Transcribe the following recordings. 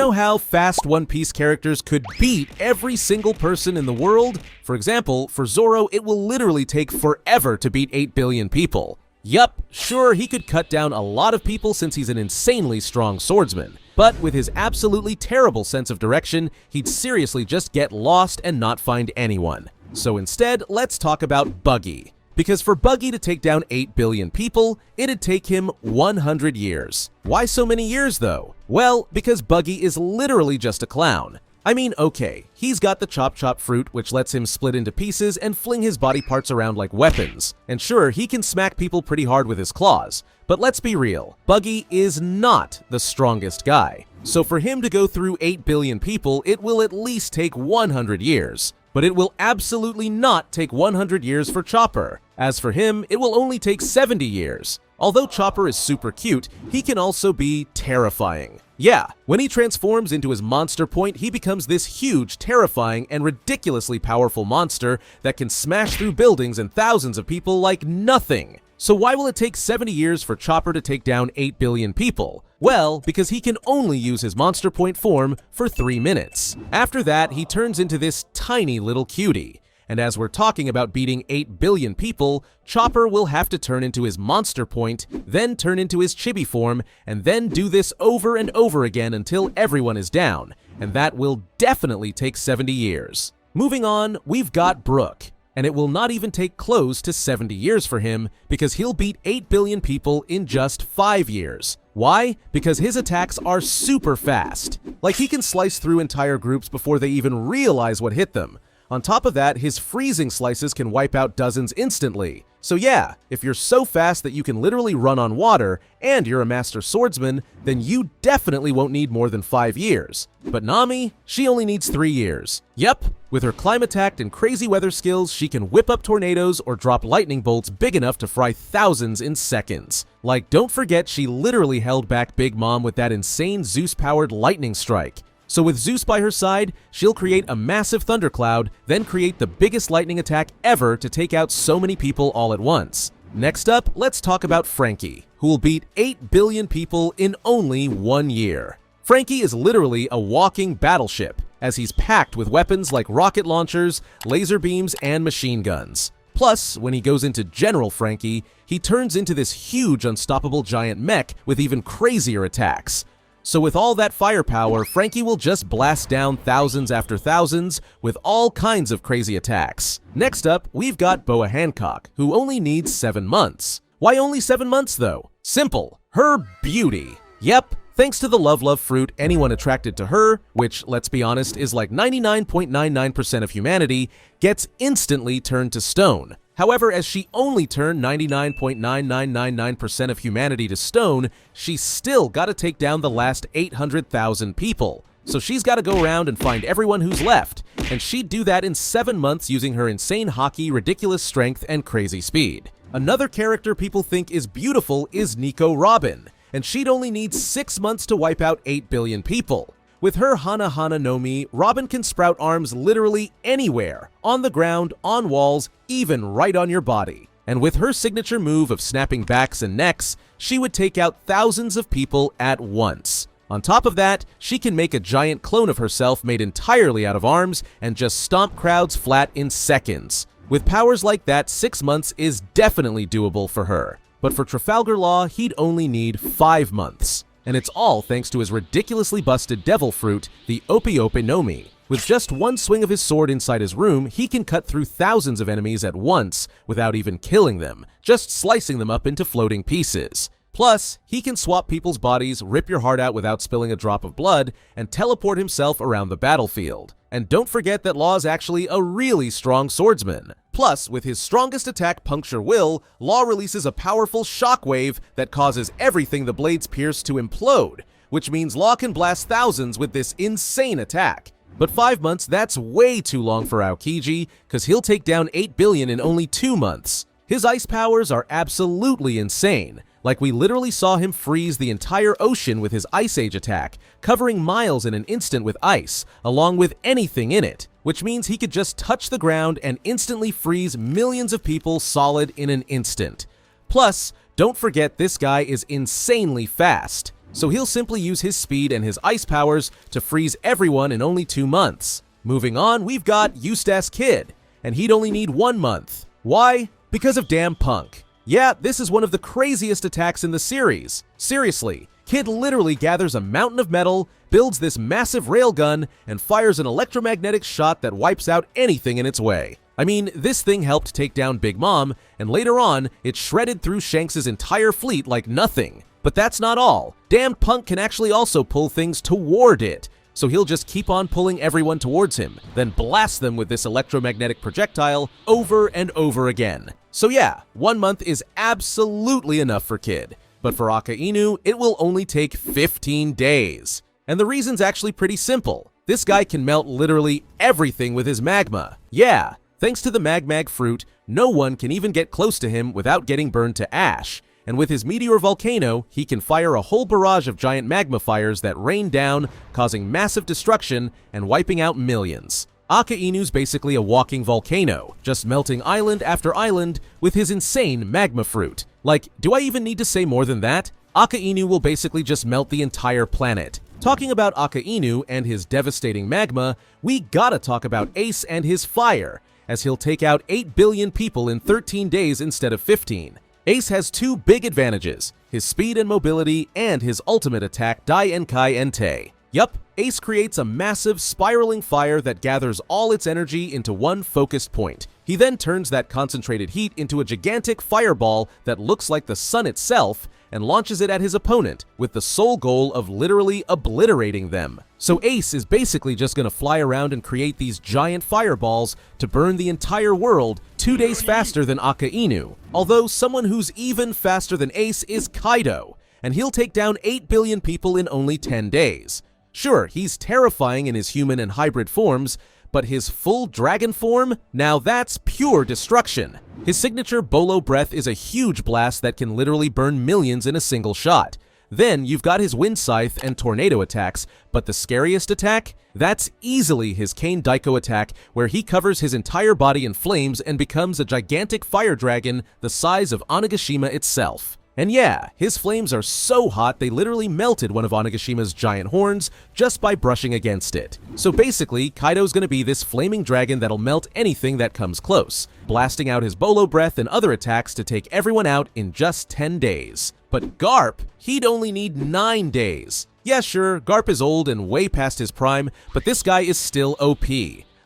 Know how fast One Piece characters could beat every single person in the world? For example, for Zoro, it will literally take forever to beat 8 billion people. Yup, sure, he could cut down a lot of people since he's an insanely strong swordsman. But with his absolutely terrible sense of direction, he'd seriously just get lost and not find anyone. So instead, let's talk about Buggy. Because for Buggy to take down 8 billion people, it'd take him 100 years. Why so many years though? Well, because Buggy is literally just a clown. I mean, okay, he's got the Chop Chop fruit, which lets him split into pieces and fling his body parts around like weapons. And sure, he can smack people pretty hard with his claws. But let's be real, Buggy is not the strongest guy. So for him to go through 8 billion people, it will at least take 100 years. But it will absolutely not take 100 years for Chopper. As for him, it will only take 70 years. Although Chopper is super cute, he can also be terrifying. Yeah, when he transforms into his monster point, he becomes this huge, terrifying, and ridiculously powerful monster that can smash through buildings and thousands of people like nothing. So why will it take 70 years for Chopper to take down 8 billion people? Well, because he can only use his monster point form for 3 minutes. After that, he turns into this tiny little cutie. And as we're talking about beating 8 billion people, Chopper will have to turn into his monster point, then turn into his chibi form, and then do this over and over again until everyone is down. And that will definitely take 70 years. Moving on, we've got Brook. And it will not even take close to 70 years for him because he'll beat 8 billion people in just 5 years. Why? Because his attacks are super fast. Like he can slice through entire groups before they even realize what hit them. On top of that, his freezing slices can wipe out dozens instantly. So yeah, if you're so fast that you can literally run on water, and you're a master swordsman, then you definitely won't need more than 5 years. But Nami, she only needs 3 years. Yep, with her climb attack and crazy weather skills, she can whip up tornadoes or drop lightning bolts big enough to fry thousands in seconds. Like, don't forget she literally held back Big Mom with that insane Zeus-powered lightning strike. So with Zeus by her side, she'll create a massive thundercloud, then create the biggest lightning attack ever to take out so many people all at once. Next up, let's talk about Franky, who will beat 8 billion people in only 1 year. Franky is literally a walking battleship, as he's packed with weapons like rocket launchers, laser beams, and machine guns. Plus, when he goes into General Franky, he turns into this huge unstoppable giant mech with even crazier attacks. So with all that firepower, Franky will just blast down thousands after thousands with all kinds of crazy attacks. Next up, we've got Boa Hancock, who only needs 7 months. Why only 7 months though? Simple. Her beauty. Yep, thanks to the Love fruit, anyone attracted to her, which, let's be honest, is like 99.99% of humanity, gets instantly turned to stone. However, as she only turned 99.9999% of humanity to stone, she's still gotta take down the last 800,000 people. So she's gotta go around and find everyone who's left, and she'd do that in 7 months using her insane hockey, ridiculous strength, and crazy speed. Another character people think is beautiful is Nico Robin, and she'd only need 6 months to wipe out 8 billion people. With her Hana Hana no Mi, Robin can sprout arms literally anywhere, on the ground, on walls, even right on your body. And with her signature move of snapping backs and necks, she would take out thousands of people at once. On top of that, she can make a giant clone of herself made entirely out of arms and just stomp crowds flat in seconds. With powers like that, 6 months is definitely doable for her. But for Trafalgar Law, he'd only need 5 months. And it's all thanks to his ridiculously busted devil fruit, the Ope no Mi. With just one swing of his sword inside his room, he can cut through thousands of enemies at once without even killing them, just slicing them up into floating pieces. Plus, he can swap people's bodies, rip your heart out without spilling a drop of blood, and teleport himself around the battlefield. And don't forget that Law is actually a really strong swordsman. Plus, with his strongest attack, Puncture Will, Law releases a powerful shockwave that causes everything the blades pierce to implode, which means Law can blast thousands with this insane attack. But 5 months, that's way too long for Aokiji, cause he'll take down 8 billion in only 2 months. His ice powers are absolutely insane. Like we literally saw him freeze the entire ocean with his Ice Age attack, covering miles in an instant with ice, along with anything in it, which means he could just touch the ground and instantly freeze millions of people solid in an instant. Plus, don't forget this guy is insanely fast. so he'll simply use his speed and his ice powers to freeze everyone in only 2 months. Moving on, we've got Eustace Kid, and he'd only need 1 month. Why? Because of damn Punk. Yeah, this is one of the craziest attacks in the series. Seriously, Kid literally gathers a mountain of metal, builds this massive railgun, and fires an electromagnetic shot that wipes out anything in its way. I mean, this thing helped take down Big Mom, and later on, it shredded through Shanks' entire fleet like nothing. But that's not all. Damn Punk can actually also pull things toward it. So he'll just keep on pulling everyone towards him, then blast them with this electromagnetic projectile over and over again. So yeah, 1 month is absolutely enough for Kid. But for Aka Inu, it will only take 15 days. And the reason's actually pretty simple. This guy can melt literally everything with his magma. Yeah, thanks to the Mag fruit, no one can even get close to him without getting burned to ash. And with his meteor volcano, he can fire a whole barrage of giant magma fires that rain down, causing massive destruction and wiping out millions. Aka Inu's basically a walking volcano, just melting island after island with his insane magma fruit. Like, do I even need to say more than that? Aka Inu will basically just melt the entire planet. Talking about Aka Inu and his devastating magma, we gotta talk about Ace and his fire, as he'll take out 8 billion people in 13 days instead of 15. Ace has 2 big advantages, his speed and mobility, and his ultimate attack, Dai Enkai Entei. Yup, Ace creates a massive, spiraling fire that gathers all its energy into one focused point. He then turns that concentrated heat into a gigantic fireball that looks like the sun itself, and launches it at his opponent, with the sole goal of literally obliterating them. So Ace is basically just gonna fly around and create these giant fireballs to burn the entire world 2 days faster than Aka Inu. Although someone who's even faster than Ace is Kaido, and he'll take down 8 billion people in only 10 days. Sure, he's terrifying in his human and hybrid forms, but his full dragon form? Now that's pure destruction. His signature Bolo Breath is a huge blast that can literally burn millions in a single shot. Then you've got his Wind Scythe and Tornado attacks, but the scariest attack? That's easily his Kane Daiko attack, where he covers his entire body in flames and becomes a gigantic fire dragon the size of Onigashima itself. And yeah, his flames are so hot they literally melted one of Onagashima's giant horns just by brushing against it. So basically, Kaido's gonna be this flaming dragon that'll melt anything that comes close, blasting out his Bolo Breath and other attacks to take everyone out in just 10 days. But Garp, he'd only need 9 days. Yeah, sure, Garp is old and way past his prime, but this guy is still OP.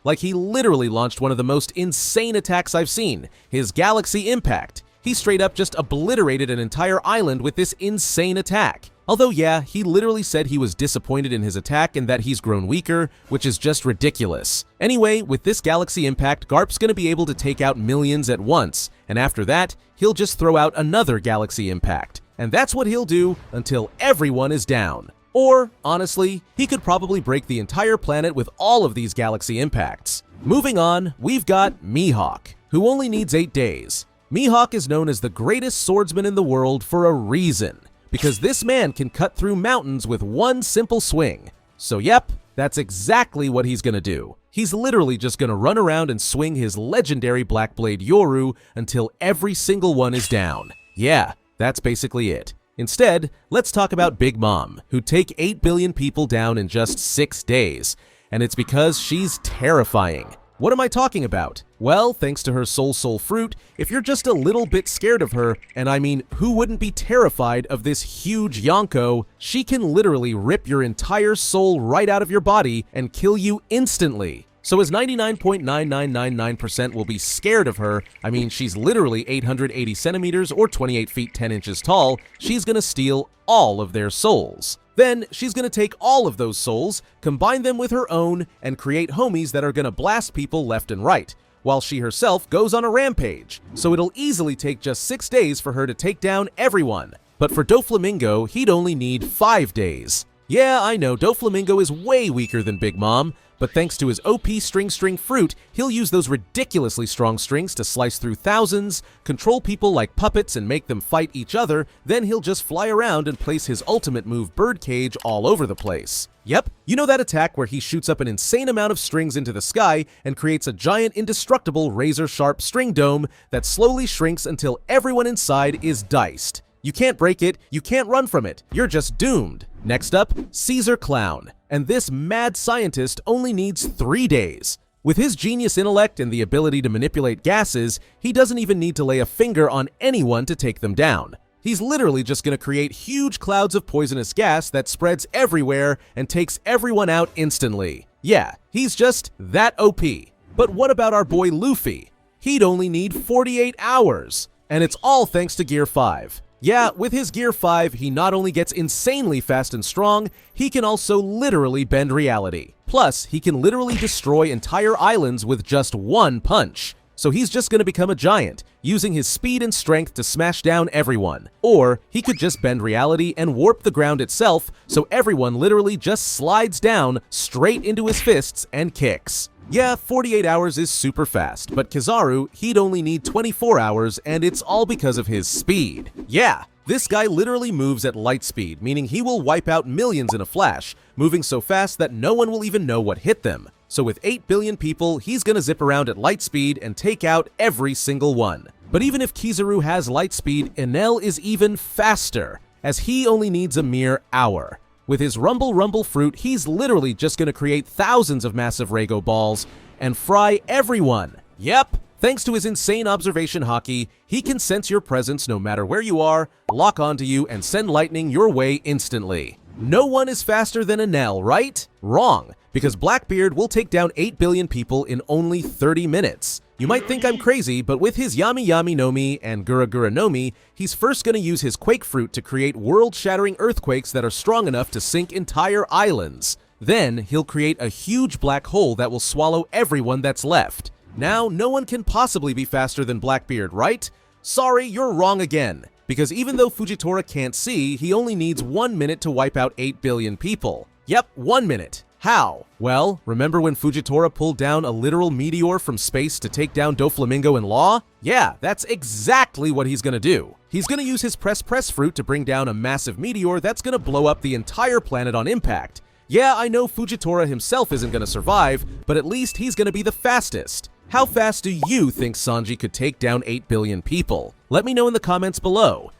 Like, he literally launched one of the most insane attacks I've seen, his Galaxy Impact. He straight up just obliterated an entire island with this insane attack. Although yeah, he literally said he was disappointed in his attack and that he's grown weaker, which is just ridiculous. Anyway, with this Galaxy Impact, Garp's gonna be able to take out millions at once, and after that, he'll just throw out another Galaxy Impact. And that's what he'll do until everyone is down. Or, honestly, he could probably break the entire planet with all of these Galaxy Impacts. Moving on, we've got Mihawk, who only needs 8 days. Mihawk is known as the greatest swordsman in the world for a reason, because this man can cut through mountains with one simple swing. So yep, that's exactly what he's gonna do. He's literally just gonna run around and swing his legendary Black Blade Yoru until every single one is down. Yeah, that's basically it. Instead, let's talk about Big Mom, who'd take 8 billion people down in just 6 days, and it's because she's terrifying. What am I talking about? Well, thanks to her Soul Fruit, if you're just a little bit scared of her, and I mean, who wouldn't be terrified of this huge Yonko, she can literally rip your entire soul right out of your body and kill you instantly. So as 99.9999% will be scared of her, I mean, she's literally 880 centimeters or 28 feet 10 inches tall, she's gonna steal all of their souls. Then she's gonna take all of those souls, combine them with her own, and create homies that are gonna blast people left and right, while she herself goes on a rampage. So it'll easily take just 6 days for her to take down everyone. But for Doflamingo, he'd only need 5 days. Yeah, I know, Doflamingo is way weaker than Big Mom, but thanks to his OP string fruit, he'll use those ridiculously strong strings to slice through thousands, control people like puppets and make them fight each other, then he'll just fly around and place his ultimate move Birdcage all over the place. Yep, you know that attack where he shoots up an insane amount of strings into the sky and creates a giant indestructible razor-sharp string dome that slowly shrinks until everyone inside is diced. You can't break it, you can't run from it, you're just doomed. Next up, Caesar Clown. And this mad scientist only needs 3 days. With his genius intellect and the ability to manipulate gases, he doesn't even need to lay a finger on anyone to take them down. He's literally just going to create huge clouds of poisonous gas that spreads everywhere and takes everyone out instantly. Yeah, he's just that OP. But what about our boy Luffy? He'd only need 48 hours. And it's all thanks to Gear 5. Yeah, with his Gear 5, he not only gets insanely fast and strong, he can also literally bend reality. Plus, he can literally destroy entire islands with just one punch. So he's just going to become a giant, using his speed and strength to smash down everyone. Or he could just bend reality and warp the ground itself, so everyone literally just slides down straight into his fists and kicks. Yeah, 48 hours is super fast, but Kizaru, he'd only need 24 hours, and it's all because of his speed. Yeah, this guy literally moves at light speed, meaning he will wipe out millions in a flash, moving so fast that no one will even know what hit them. So with 8 billion people, he's gonna zip around at light speed and take out every single one. But even if Kizaru has light speed, Enel is even faster, as he only needs a mere hour. With his Rumble fruit, he's literally just gonna create thousands of massive Rego balls and fry everyone. Yep, thanks to his insane observation hockey, he can sense your presence no matter where you are, lock onto you, and send lightning your way instantly. No one is faster than Enel, right? Wrong, because Blackbeard will take down 8 billion people in only 30 minutes. You might think I'm crazy, but with his Yami Yami no Mi and Gura Gura no Mi, he's first going to use his Quake Fruit to create world-shattering earthquakes that are strong enough to sink entire islands. Then, he'll create a huge black hole that will swallow everyone that's left. Now, no one can possibly be faster than Blackbeard, right? Sorry, you're wrong again. Because even though Fujitora can't see, he only needs 1 minute to wipe out 8 billion people. Yep, 1 minute. How? Well, remember when Fujitora pulled down a literal meteor from space to take down Doflamingo and Law? Yeah, that's exactly what he's gonna do. He's gonna use his Press fruit to bring down a massive meteor that's gonna blow up the entire planet on impact. Yeah, I know Fujitora himself isn't gonna survive, but at least he's gonna be the fastest. How fast do you think Sanji could take down 8 billion people? Let me know in the comments below.